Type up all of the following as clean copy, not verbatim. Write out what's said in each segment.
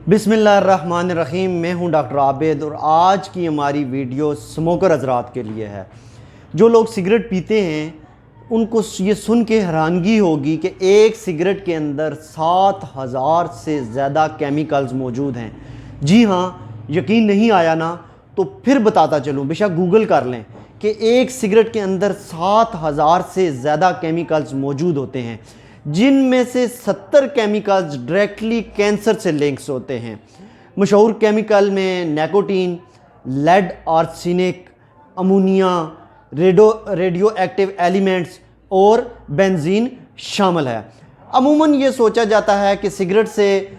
बिस्मिल्लाहिर्रहमानिर्रहीम। मैं हूं डॉक्टर आबिद और आज की हमारी वीडियो स्मोकर हज़रात के लिए है। जो लोग सिगरेट पीते हैं उनको ये सुन के हैरानगी होगी कि एक सिगरेट के अंदर 7000 से ज़्यादा केमिकल्स मौजूद हैं। जी हाँ, यकीन नहीं आया ना, तो फिर बताता चलूँ, बेशक गूगल कर लें कि एक सिगरेट के अंदर 7000 से ज़्यादा केमिकल्स मौजूद होते हैं, जिनमें से 70 केमिकल्स डायरेक्टली कैंसर से लिंक्स होते हैं। मशहूर केमिकल में nicotine, lead arsenic, ammonia, radio active elements और बेंजीन शामिल है। अमूमन ये सोचा जाता है कि सिगरेट से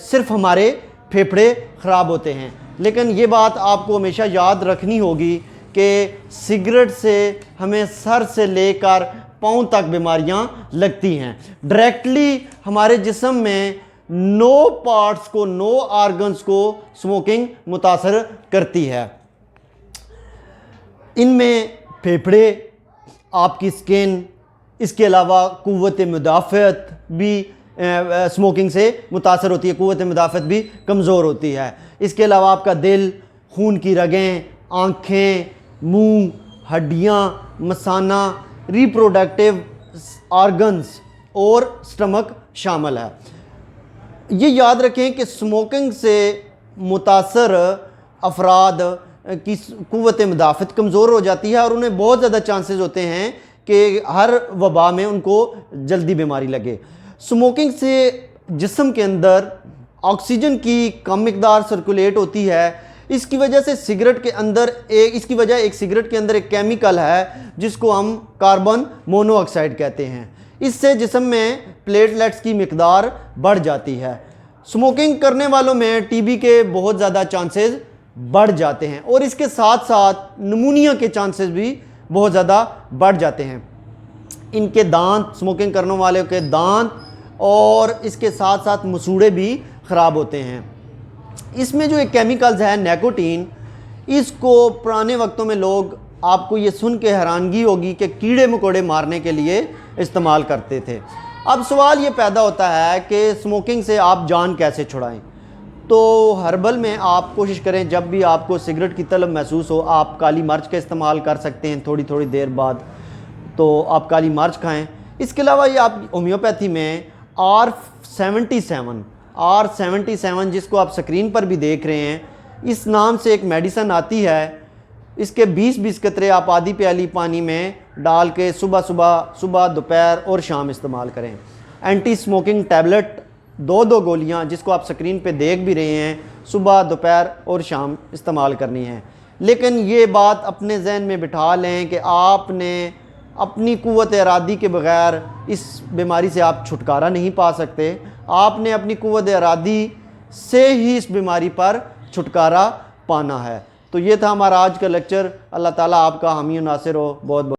सिर्फ हमारे फेफड़े ख़राब होते हैं, लेकिन ये बात आपको हमेशा याद रखनी होगी कि सिगरेट से हमें सर से लेकर पाँव तक बीमारियां लगती हैं। डायरेक्टली हमारे जिस्म में 9 पार्ट्स को, 9 आर्गन्स को स्मोकिंग मुतासर करती है। इनमें फेफड़े, आपकी स्किन, इसके अलावा कुव्वत मुदाफ़त भी स्मोकिंग से मुतासर होती है, कुव्वत मुदाफ़त भी कमज़ोर होती है। इसके अलावा आपका दिल, खून की रगें, आँखें, मुंह, हड्डियाँ, मसाना, रिप्रोडक्टिव आर्गन्स और स्टमक शामिल है। ये याद रखें कि स्मोकिंग से मुतासर अफराद की कुव्वत मुदाफ़त कमज़ोर हो जाती है और उन्हें बहुत ज़्यादा चांसेस होते हैं कि हर वबा में उनको जल्दी बीमारी लगे। स्मोकिंग से जिस्म के अंदर ऑक्सीजन की कम मिकदार सर्कुलेट होती है। इसकी वजह से सिगरेट के अंदर एक सिगरेट के अंदर एक केमिकल है जिसको हम कार्बन मोनोऑक्साइड कहते हैं। इससे जिस्म में प्लेटलेट्स की मिकदार बढ़ जाती है। स्मोकिंग करने वालों में टीबी के बहुत ज़्यादा चांसेस बढ़ जाते हैं और इसके साथ साथ निमोनिया के चांसेस भी बहुत ज़्यादा बढ़ जाते हैं। इनके दांत, स्मोकिंग करने वाले के दांत और इसके साथ साथ मसूड़े भी ख़राब होते हैं। इसमें जो एक केमिकल्स है निकोटीन, इसको पुराने वक्तों में लोग, आपको ये सुन के हैरानगी होगी कि कीड़े मकोड़े मारने के लिए इस्तेमाल करते थे। अब सवाल ये पैदा होता है कि स्मोकिंग से आप जान कैसे छुड़ाएं। तो हर्बल में आप कोशिश करें, जब भी आपको सिगरेट की तलब महसूस हो, आप काली मिर्च का इस्तेमाल कर सकते हैं। थोड़ी थोड़ी देर बाद तो आप काली मिर्च खाएँ। इसके अलावा ये आप होम्योपैथी में R77 जिसको आप स्क्रीन पर भी देख रहे हैं, इस नाम से एक मेडिसन आती है। इसके 20-20 कतरे आप आधी प्याली पानी में डाल के सुबह, दोपहर और शाम इस्तेमाल करें। एंटी स्मोकिंग टैबलेट 2 गोलियां, जिसको आप स्क्रीन पे देख भी रहे हैं, सुबह, दोपहर और शाम इस्तेमाल करनी है। लेकिन ये बात अपने जहन में बिठा लें कि आपने अपनी कुव्वत इरादी के बग़ैर इस बीमारी से आप छुटकारा नहीं पा सकते। आपने अपनी कुव्वत इरादी से ही इस बीमारी पर छुटकारा पाना है। तो ये था हमारा आज का लेक्चर। अल्लाह ताला आपका हामी नासिर हो। बहुत बहुत